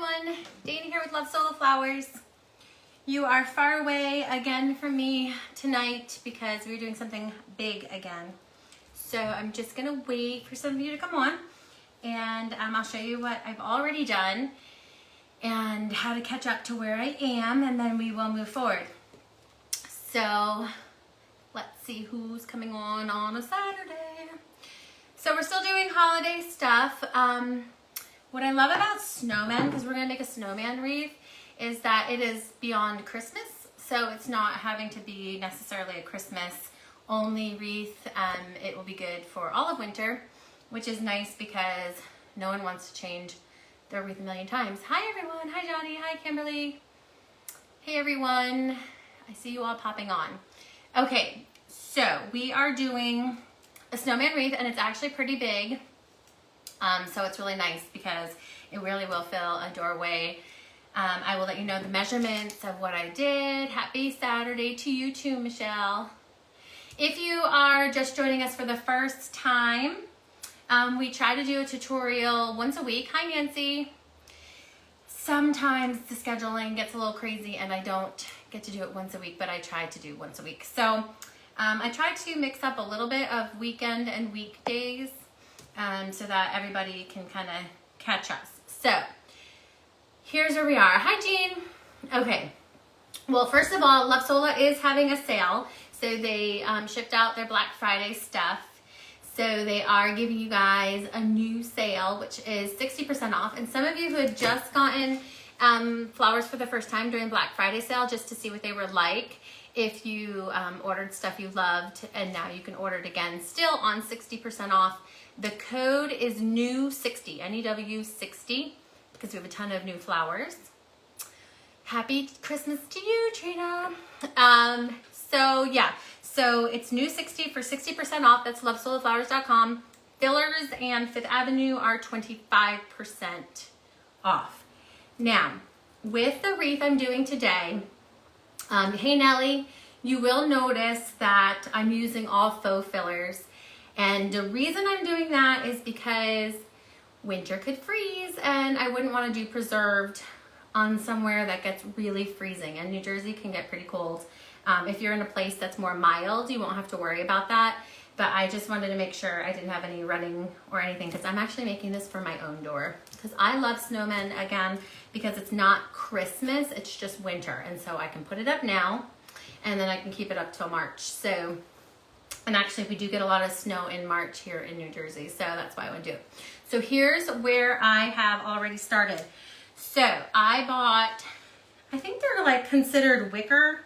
everyone, Dana here with Love Solo Flowers. You are far away again from me tonight because we're doing something big again. So I'm just gonna wait for some of you to come on and I'll show you what I've already done and how to catch up to where I am, and then we will move forward. So let's see who's coming on a Saturday. So we're still doing holiday stuff. What I love about snowmen, because we're gonna make a snowman wreath, is that it is beyond Christmas. So it's not having to be necessarily a Christmas only wreath. It will be good for all of winter, which is nice because no one wants to change their wreath a million times. Hi everyone, hi Johnny, hi Kimberly. Hey everyone, I see you all popping on. Okay, so we are doing a snowman wreath and it's actually pretty big. So it's really nice because it really will fill a doorway. I will let you know the measurements of what I did. Happy Saturday to you too, Michelle. If you are just joining us for the first time, we try to do a tutorial once a week. Hi, Nancy. Sometimes the scheduling gets a little crazy and I don't get to do it once a week, but I try to do once a week. So I try to mix up a little bit of weekend and weekdays so that everybody can kind of catch us. So here's where we are. Hi, Jean. Okay. Well, first of all, Love Sola is having a sale. So they shipped out their Black Friday stuff. So they are giving you guys a new sale, which is 60% off. And some of you who had just gotten flowers for the first time during Black Friday sale, just to see what they were like, if you ordered stuff you loved and now you can order it again, still on 60% off. The code is NEW60, NEW60, because we have a ton of new flowers. Happy Christmas to you, Trina. So yeah, so it's NEW60 for 60% off. That's lovesoloflowers.com. Fillers and Fifth Avenue are 25% off. Now, with the wreath I'm doing today, hey Nellie, you will notice that I'm using all faux fillers. And the reason I'm doing that is because winter could freeze and I wouldn't want to do preserved on somewhere that gets really freezing, and New Jersey can get pretty cold. If you're in a place that's more mild, you won't have to worry about that. But I just wanted to make sure I didn't have any running or anything, because I'm actually making this for my own door. Because I love snowmen, again, because it's not Christmas, it's just winter. And so I can put it up now and then I can keep it up till March. So, and actually we do get a lot of snow in March here in New Jersey. So that's why I would do it. So here's where I have already started. So I bought, I think they're like considered wicker.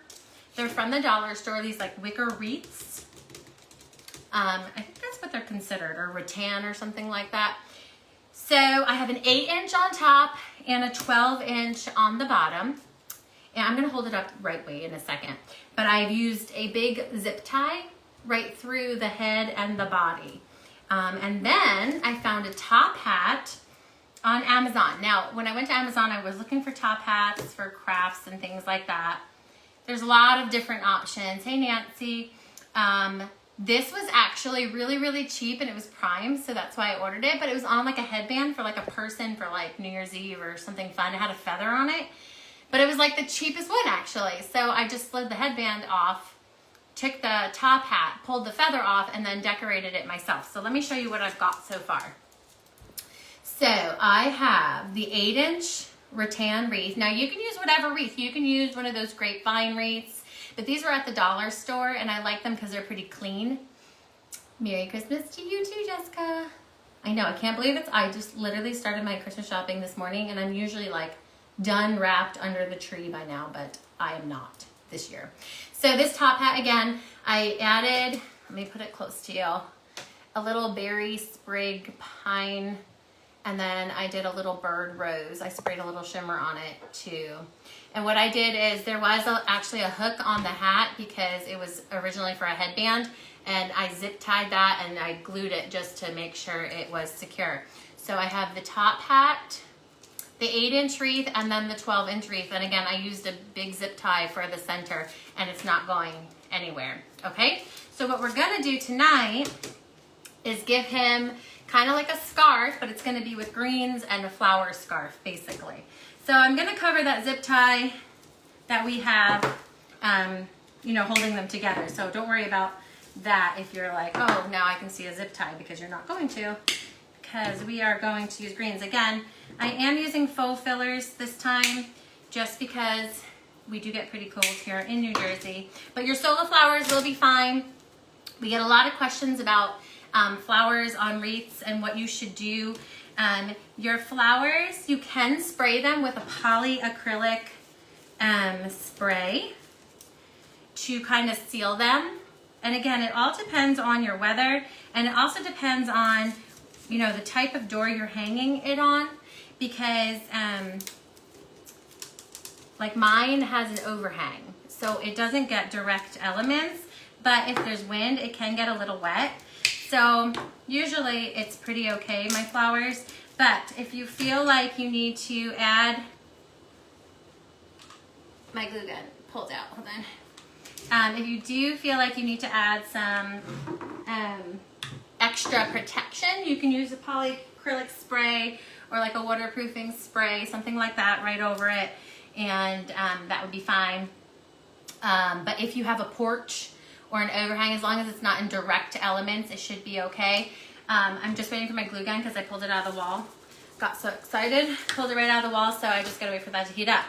They're from the dollar store, these like wicker wreaths. I think that's what they're considered, or rattan or something like that. So I have an 8-inch on top and a 12-inch on the bottom. And I'm gonna hold it up right way in a second. But I've used a big zip tie right through the head and the body. And then I found a top hat on Amazon. Now, when I went to Amazon, I was looking for top hats for crafts and things like that. There's a lot of different options. Hey, Nancy. This was actually really, really cheap and it was Prime, so that's why I ordered it. But it was on like a headband for like a person for like New Year's Eve or something fun. It had a feather on it. But it was like the cheapest one actually. So I just slid the headband off, took the top hat, pulled the feather off, and then decorated it myself. So let me show you what I've got so far. So I have the 8-inch rattan wreath. Now you can use whatever wreath. You can use one of those grapevine wreaths, but these were at the dollar store and I like them because they're pretty clean. Merry Christmas to you too, Jessica. I know, I can't believe I just literally started my Christmas shopping this morning and I'm usually like done wrapped under the tree by now, but I am not this year. So this top hat, again, I added, let me put it close to you, a little berry sprig pine. And then I did a little bird rose. I sprayed a little shimmer on it too. And what I did is there was actually a hook on the hat because it was originally for a headband, and I zip tied that and I glued it just to make sure it was secure. So I have the top hat, the 8-inch wreath, and then the 12-inch wreath. And again, I used a big zip tie for the center and it's not going anywhere, okay? So what we're gonna do tonight is give him kind of like a scarf, but it's gonna be with greens and a flower scarf, basically. So I'm gonna cover that zip tie that we have, you know, holding them together. So don't worry about that if you're like, oh, now I can see a zip tie, because you're not going to, because we are going to use greens. Again, I am using faux fillers this time, just because we do get pretty cold here in New Jersey, but your solar flowers will be fine. We get a lot of questions about flowers on wreaths and what you should do. Your flowers, you can spray them with a polyacrylic spray to kind of seal them. And again, it all depends on your weather, and it also depends on, you know, the type of door you're hanging it on, because like mine has an overhang, so it doesn't get direct elements, but if there's wind, it can get a little wet. So usually it's pretty okay, my flowers. But if you feel like you need to add, my glue gun pulled out, hold on. If you do feel like you need to add some extra protection, you can use a polyacrylic spray or like a waterproofing spray, something like that, right over it, and that would be fine. But if you have a porch or an overhang, as long as it's not in direct elements, it should be okay. I'm just waiting for my glue gun because I pulled it out of the wall. Got so excited, pulled it right out of the wall, so I just gotta wait for that to heat up.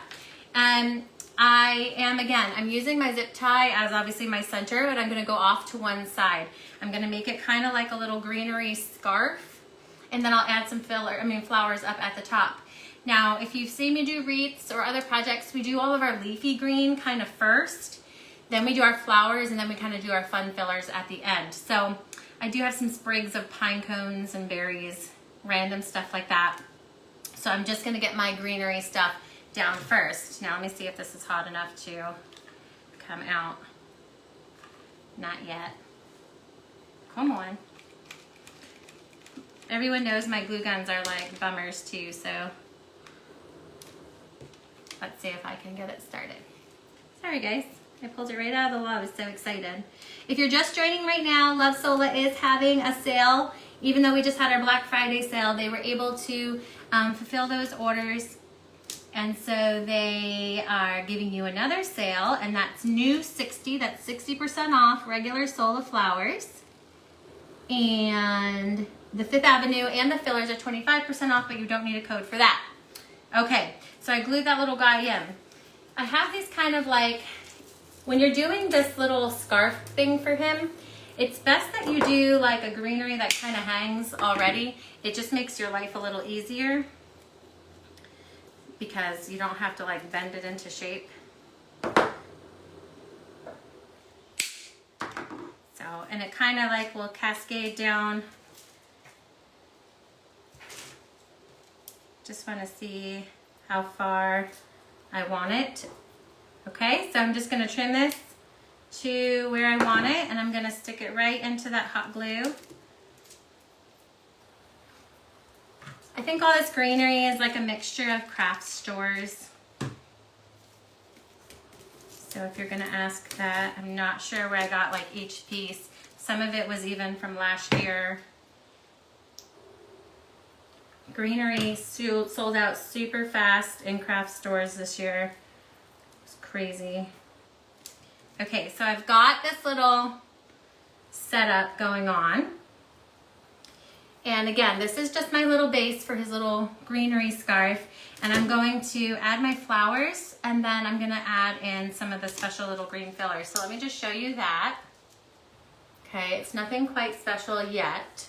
I'm using my zip tie as obviously my center, but I'm gonna go off to one side. I'm gonna make it kind of like a little greenery scarf, and then I'll add some flowers up at the top. Now, if you've seen me do wreaths or other projects, we do all of our leafy green kind of first, then we do our flowers, and then we kind of do our fun fillers at the end. So I do have some sprigs of pine cones and berries, random stuff like that. So I'm just gonna get my greenery stuff down first. Now let me see if this is hot enough to come out. Not yet. Come on. Everyone knows my glue guns are like bummers too, so let's see if I can get it started. Sorry guys, I pulled it right out of the wall. I was so excited. If you're just joining right now, Love Sola is having a sale. Even though we just had our Black Friday sale, they were able to fulfill those orders. And so they are giving you another sale, and that's new 60, that's 60% off regular Sola flowers. And the Fifth Avenue and the fillers are 25% off, but you don't need a code for that. Okay, so I glued that little guy in. I have these kind of like, when you're doing this little scarf thing for him, it's best that you do like a greenery that kind of hangs already. It just makes your life a little easier, because you don't have to like bend it into shape. So, and it kind of like will cascade down. Just want to see how far I want it. Okay, so I'm just going to trim this to where I want it, and I'm going to stick it right into that hot glue. I think all this greenery is like a mixture of craft stores. So if you're gonna ask that, I'm not sure where I got like each piece. Some of it was even from last year. Greenery sold out super fast in craft stores this year. It's crazy. Okay, so I've got this little setup going on. And again, this is just my little base for his little greenery scarf. And I'm going to add my flowers, and then I'm gonna add in some of the special little green fillers. So let me just show you that. Okay, it's nothing quite special yet.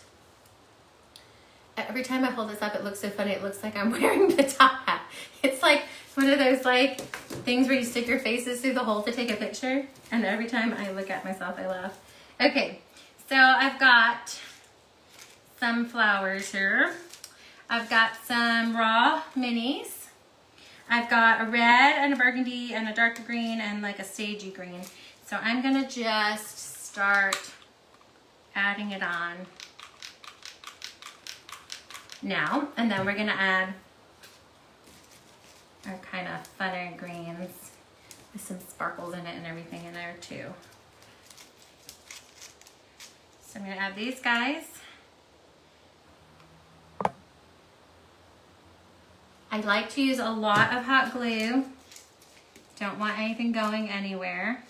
Every time I hold this up, it looks so funny. It looks like I'm wearing the top hat. It's like one of those like things where you stick your faces through the hole to take a picture. And every time I look at myself, I laugh. Okay, so I've got some flowers here. I've got some raw minis. I've got a red and a burgundy and a darker green and like a sagey green. So I'm gonna just start adding it on now, and then we're gonna add our kind of funner greens with some sparkles in it and everything in there too. So I'm gonna add these guys. I like to use a lot of hot glue. Don't want anything going anywhere.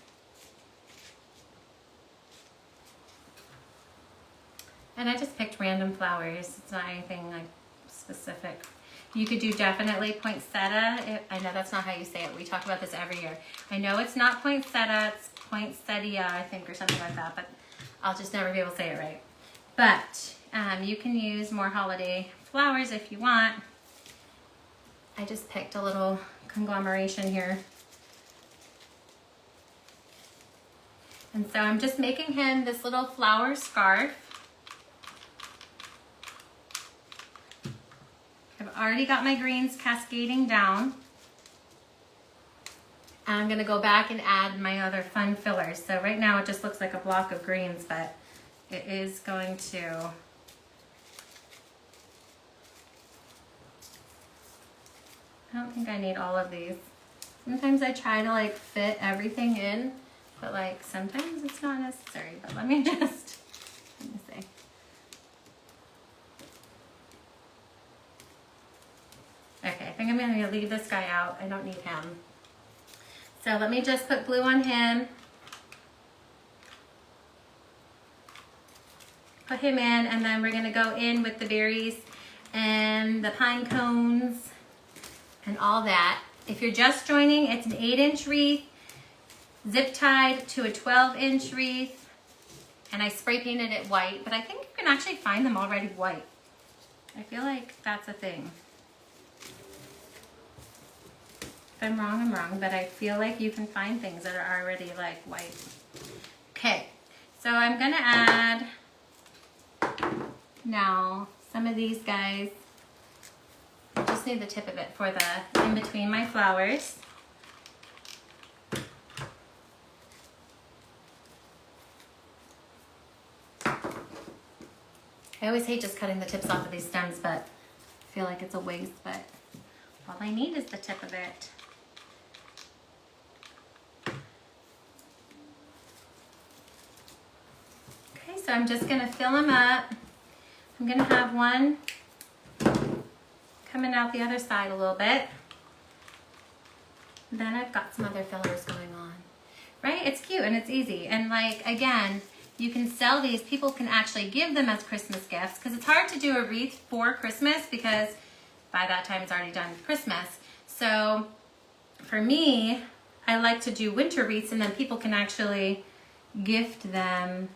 And I just picked random flowers. It's not anything like specific. You could do definitely poinsettia. I know that's not how you say it. We talk about this every year. I know it's not poinsettia, it's poinsettia, I think, or something like that, but I'll just never be able to say it right. But you can use more holiday flowers if you want. I just picked a little conglomeration here. And so I'm just making him this little flower scarf. I've already got my greens cascading down. And I'm gonna go back and add my other fun fillers. So right now it just looks like a block of greens, but it is going to I don't think I need all of these. Sometimes I try to like fit everything in, but like sometimes it's not necessary. But let me see. Okay, I think I'm gonna leave this guy out. I don't need him. So let me just put glue on him. Put him in, and then we're gonna go in with the berries and the pine cones and all that. If you're just joining, it's an 8-inch wreath, zip tied to a 12-inch wreath, and I spray painted it white, but I think you can actually find them already white. I feel like that's a thing. If I'm wrong, but I feel like you can find things that are already like white. Okay, so I'm gonna add now some of these guys. I just need the tip of it for the in between my flowers. I always hate just cutting the tips off of these stems, but I feel like it's a waste, but all I need is the tip of it. Okay, so I'm just gonna fill them up. I'm gonna have one coming out the other side a little bit. Then I've got some other fillers going on. Right? It's cute and it's easy. And like, again, you can sell these. People can actually give them as Christmas gifts, because it's hard to do a wreath for Christmas because by that time it's already done Christmas. So for me, I like to do winter wreaths, and then people can actually gift them,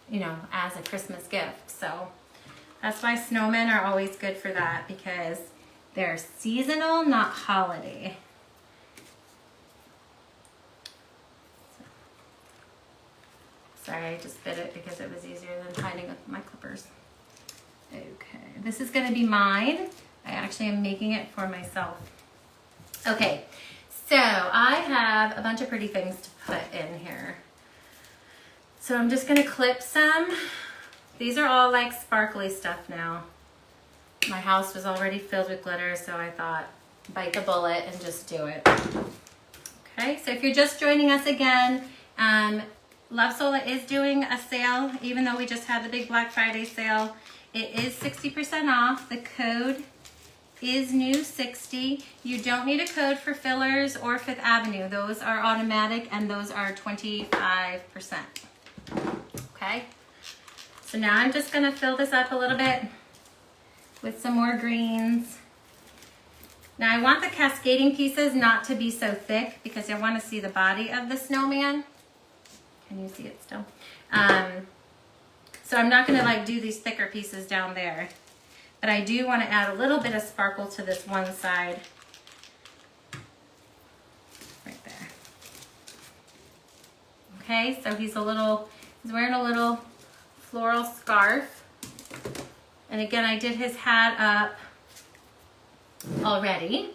you know, as a Christmas gift. So that's why snowmen are always good for that, because they're seasonal, not holiday. Sorry, I just bit it because it was easier than hiding with my clippers. Okay, this is gonna be mine. I actually am making it for myself. Okay, so I have a bunch of pretty things to put in here. So I'm just gonna clip some. These are all like sparkly stuff now. My house was already filled with glitter, so I thought, bite the bullet and just do it. Okay, so if you're just joining us again, Love Sola is doing a sale, even though we just had the big Black Friday sale. It is 60% off. The code is new60. You don't need a code for fillers or Fifth Avenue. Those are automatic, and those are 25%. Okay, so now I'm just gonna fill this up a little bit with some more greens. Now I want the cascading pieces not to be so thick because I want to see the body of the snowman. Can you see it still? So I'm not going to like do these thicker pieces down there, but I do want to add a little bit of sparkle to this one side right there. Okay, so he's wearing a little floral scarf, and again I did his hat up already.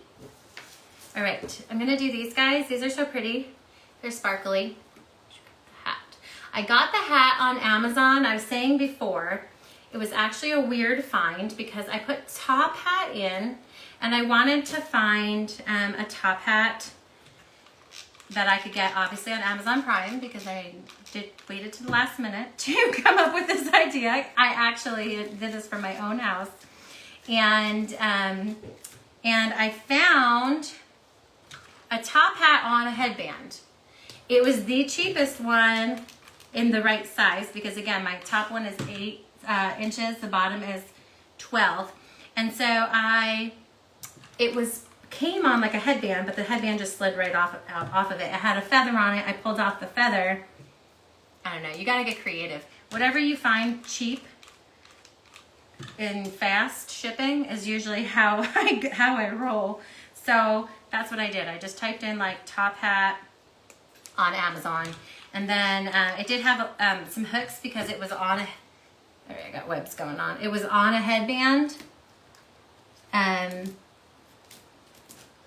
All right, I'm going to do these guys. These are so pretty. They're sparkly. I got the hat on Amazon. I was saying before, it was actually a weird find because I put top hat in, and I wanted to find a top hat that I could get obviously on Amazon Prime, because I waited to the last minute to come up with this idea. I actually did this for my own house, and I found a top hat on a headband. It was the cheapest one in the right size because again, my top one is 8 inches, the bottom is 12. And so came on like a headband, but the headband just slid right off of it. It had a feather on it. I pulled off the feather. I don't know, you gotta get creative. Whatever you find cheap and fast shipping is usually how I roll. So that's what I did. I just typed in like top hat on Amazon. And then it did have some hooks because it was on a, sorry, I got webs going on. It was on a headband.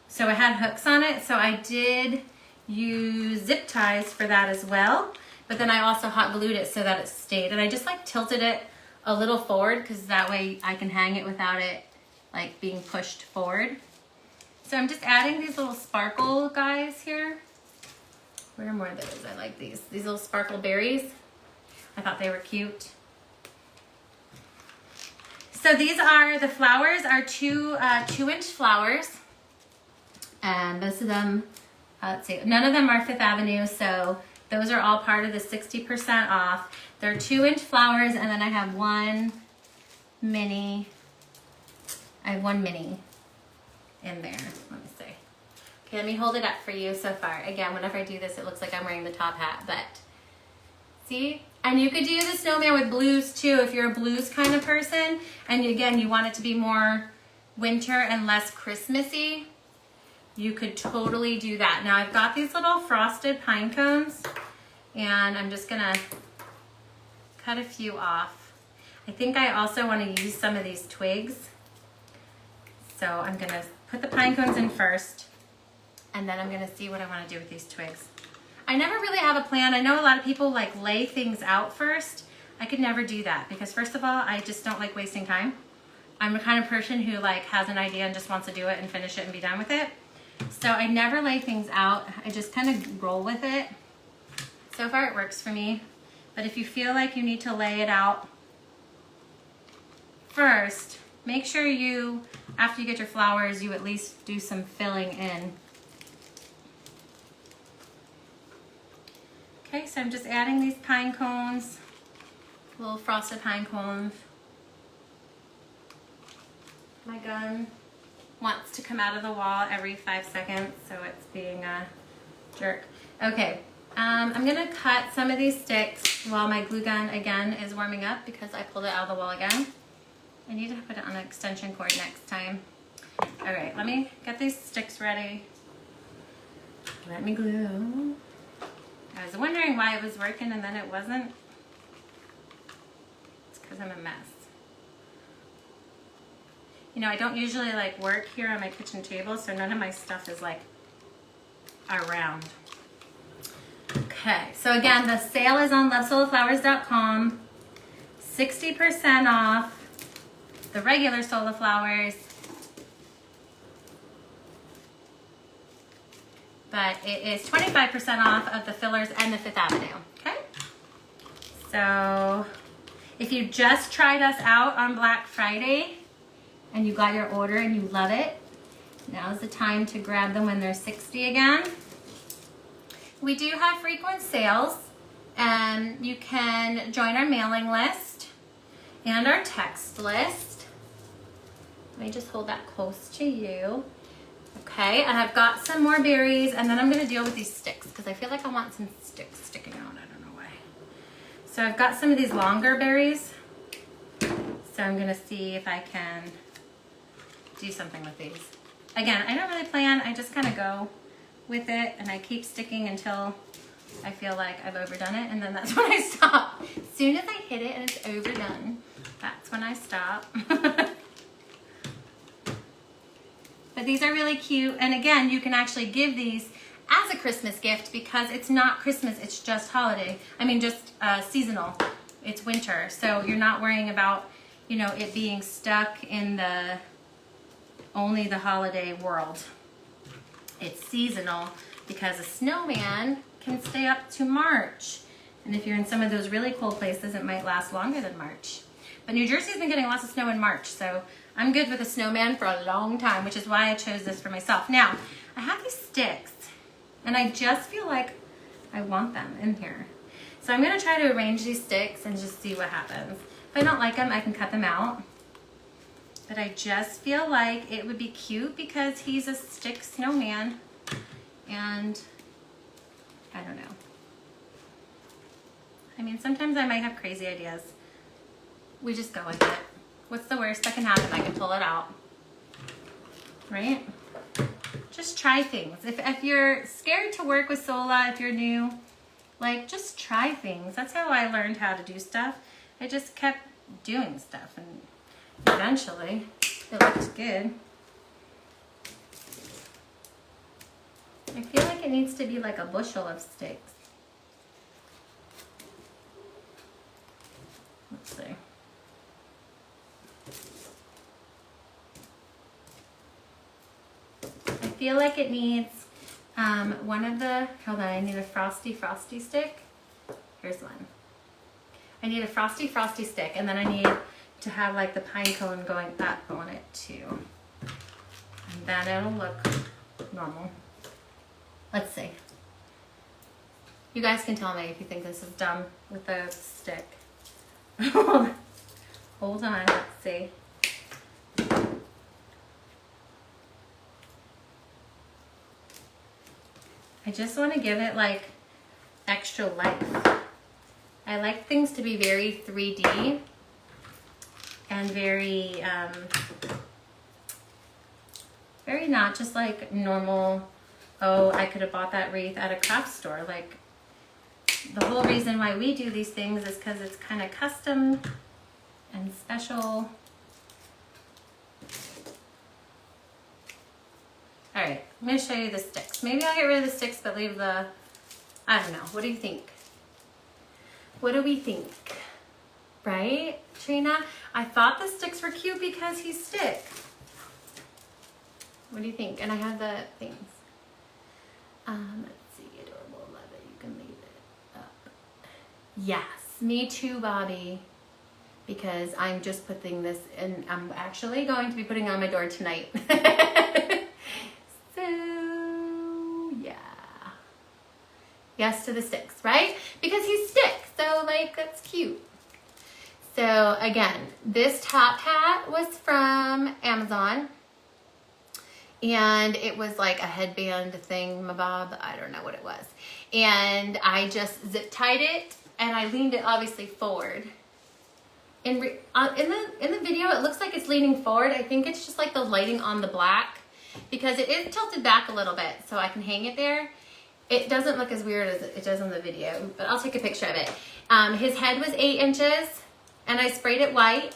So it had hooks on it. So I did use zip ties for that as well. But then I also hot glued it so that it stayed. And I just like tilted it a little forward because that way I can hang it without it like being pushed forward. So I'm just adding these little sparkle guys here. Where are more of those? I like these little sparkle berries. I thought they were cute. So these are, the flowers are 2-inch flowers. And most of them, let's see, none of them are Fifth Avenue, so those are all part of the 60% off. They're 2-inch flowers, and then I have one mini in there. Let me see. Okay, let me hold it up for you so far. Again, whenever I do this, it looks like I'm wearing the top hat, but see? And you could do the snowman with blues too if you're a blues kind of person. And again, you want it to be more winter and less Christmassy. You could totally do that. Now I've got these little frosted pine cones and I'm just gonna cut a few off. I think I also want to use some of these twigs. So I'm gonna put the pine cones in first and then I'm gonna see what I want to do with these twigs. I never really have a plan. I know a lot of people like lay things out first. I could never do that because first of all, I just don't like wasting time. I'm the kind of person who like has an idea and just wants to do it and finish it and be done with it. So I never lay things out. I just kind of roll with it. So far it works for me. But if you feel like you need to lay it out first, make sure you, after you get your flowers, you at least do some filling in. Okay, so I'm just adding these pine cones, little frosted pine cones. My gun wants to come out of the wall every 5 seconds, so it's being a jerk. Okay, I'm gonna cut some of these sticks while my glue gun again is warming up because I pulled it out of the wall again. I need to put it on an extension cord next time. All right, let me get these sticks ready. Let me glue. I was wondering why it was working and then it wasn't. It's because I'm a mess. You know, I don't usually like work here on my kitchen table, so none of my stuff is like around. Okay, so again, the sale is on lovesoloflowers.com. 60% off the regular Soloflowers, but it is 25% off of the fillers and the Fifth Avenue, okay? So if you just tried us out on Black Friday and you got your order and you love it, now's the time to grab them when they're 60 again. We do have frequent sales, and you can join our mailing list and our text list. Let me just hold that close to you. Okay, and I've got some more berries, and then I'm gonna deal with these sticks because I feel like I want some sticks sticking out. I don't know why. So I've got some of these longer berries. So I'm gonna see if I can do something with these. Again, I don't really plan, I just kind of go with it and I keep sticking until I feel like I've overdone it, and then that's when I stop. As soon as I hit it and it's overdone, that's when I stop. But these are really cute, and again, you can actually give these as a Christmas gift because it's not Christmas, it's just holiday. I mean, just seasonal. It's winter, so you're not worrying about, you know, it being stuck in the only the holiday world. It's seasonal because a snowman can stay up to March. And if you're in some of those really cold places, it might last longer than March. But New Jersey's been getting lots of snow in March, so I'm good with a snowman for a long time, which is why I chose this for myself. Now, I have these sticks, and I just feel like I want them in here. So I'm gonna try to arrange these sticks and just see what happens. If I don't like them, I can cut them out. But I just feel like it would be cute because he's a stick snowman. And I don't know. I mean, sometimes I might have crazy ideas. We just go with it. What's the worst that can happen? I can pull it out, right? Just try things. If you're scared to work with Sola, if you're new, like just try things. That's how I learned how to do stuff. I just kept doing stuff and eventually it looked good. I feel like it needs to be like a bushel of sticks. Let's see. I feel like it needs one of the, hold on, I need a frosty stick. Here's one. I need a frosty stick, and then I need to have like the pine cone going up on it too. And then it'll look normal. Let's see. You guys can tell me if you think this is dumb with the stick. Hold on, let's see. I just want to give it like extra life. I like things to be very 3D and very, very not just like normal, oh, I could have bought that wreath at a craft store. Like, the whole reason why we do these things is because it's kind of custom and special. All right, I'm gonna show you the sticks. Maybe I'll get rid of the sticks, but leave the, I don't know. What do you think? What do we think? Right, Trina? I thought the sticks were cute because he's stick. What do you think? And I have the things. Let's see, adorable, love it. You can leave it up. Yes, me too, Bobby. Because I'm just putting this in, I'm actually going to be putting it on my door tonight. So, yeah. Yes to the sticks, right? Because he's stick, so like, that's cute. So again, this top hat was from Amazon. And it was like a headband thing, mabob, I don't know what it was. And I just zip tied it, and I leaned it obviously forward. In the video, it looks like it's leaning forward. I think it's just like the lighting on the black, because it is tilted back a little bit, so I can hang it there. It doesn't look as weird as it does in the video, but I'll take a picture of it. His head was 8 inches, and I sprayed it white.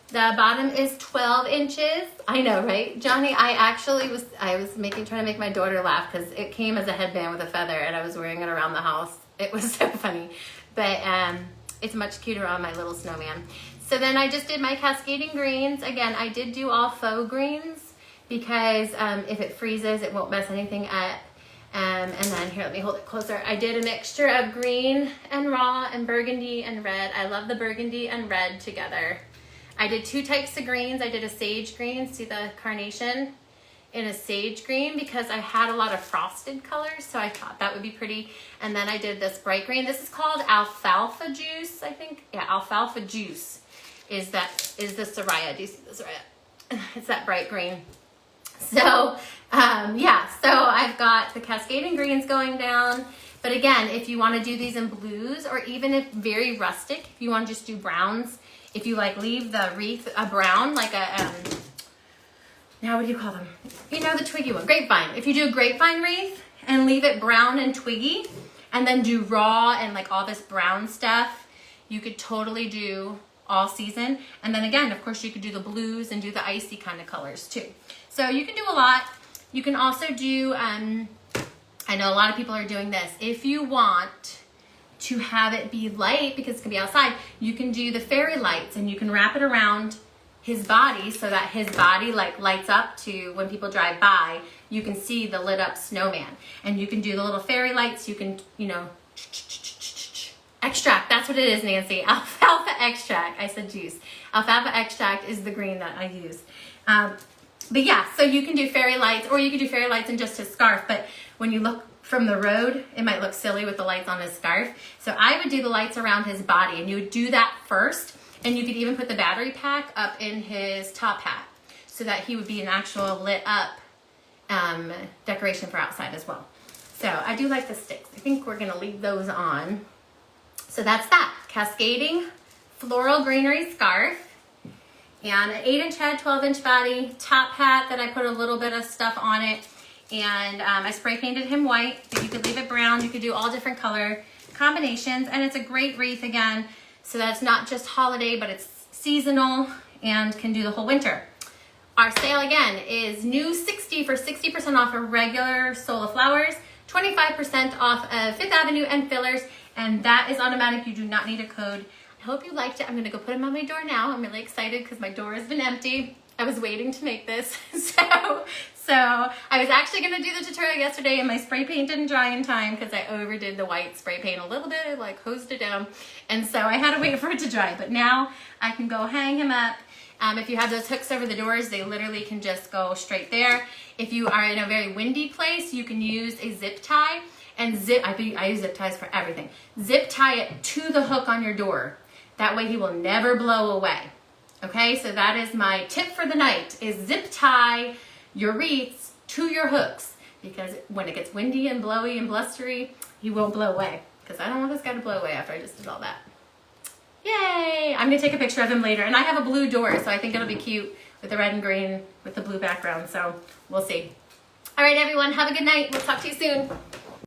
The bottom is 12 inches. I know, right? Johnny, I was trying to make my daughter laugh because it came as a headband with a feather, and I was wearing it around the house. It was so funny. But it's much cuter on my little snowman. So then I just did my cascading greens. Again, I did do all faux greens because if it freezes, it won't mess anything up. And then here, let me hold it closer. I did a mixture of green and raw and burgundy and red. I love the burgundy and red together. I did 2 types of greens. I did a sage green, see the carnation, in a sage green because I had a lot of frosted colors, so I thought that would be pretty. And then I did this bright green. This is called alfalfa juice, I think. Yeah, alfalfa juice is the Soraya. Do you see the Soraya? It's that bright green. So, yeah, so I've got the cascading greens going down. But again, if you want to do these in blues, or even if very rustic, if you want to just do browns, if you like leave the wreath a brown, like a, now what do you call them? You know, the twiggy one, grapevine. If you do a grapevine wreath and leave it brown and twiggy, and then do raw and like all this brown stuff, you could totally do all season. And then again, of course, you could do the blues and do the icy kind of colors too. So you can do a lot. You can also do, I know a lot of people are doing this. If you want to have it be light, because it's gonna be outside, you can do the fairy lights, and you can wrap it around his body so that his body like lights up to when people drive by, you can see the lit up snowman. And you can do the little fairy lights. You can, you know, extract. That's what it is, Nancy. Alfalfa extract. I said juice. Alfalfa extract is the green that I use. But yeah, so you can do fairy lights, or you can do fairy lights in just his scarf, but when you look from the road, it might look silly with the lights on his scarf. So I would do the lights around his body, and you would do that first, and you could even put the battery pack up in his top hat so that he would be an actual lit up decoration for outside as well. So I do like the sticks. I think we're gonna leave those on. So that's that, cascading floral greenery scarf, and an 8-inch head, 12-inch body, top hat that I put a little bit of stuff on it, and I spray painted him white, but you could leave it brown, you could do all different color combinations, and it's a great wreath again, so that's not just holiday, but it's seasonal and can do the whole winter. Our sale again is new 60 for 60% off a regular Soul of Flowers, 25% off of Fifth Avenue and fillers, and that is automatic. You do not need a code. I hope you liked it. I'm gonna go put them on my door now. I'm really excited because my door has been empty. I was waiting to make this. So I was actually gonna do the tutorial yesterday and my spray paint didn't dry in time because I overdid the white spray paint a little bit. I like hosed it down. And so I had to wait for it to dry, but now I can go hang him up. If you have those hooks over the doors, they literally can just go straight there. If you are in a very windy place, you can use a zip tie and I use zip ties for everything. Zip tie it to the hook on your door. That way he will never blow away. Okay, so that is my tip for the night, is zip tie your wreaths to your hooks, because when it gets windy and blowy and blustery, he won't blow away, because I don't want this guy to blow away after I just did all that. Yay! I'm gonna take a picture of him later, and I have a blue door, so I think it'll be cute with the red and green with the blue background, so we'll see. All right, everyone, have a good night. We'll talk to you soon.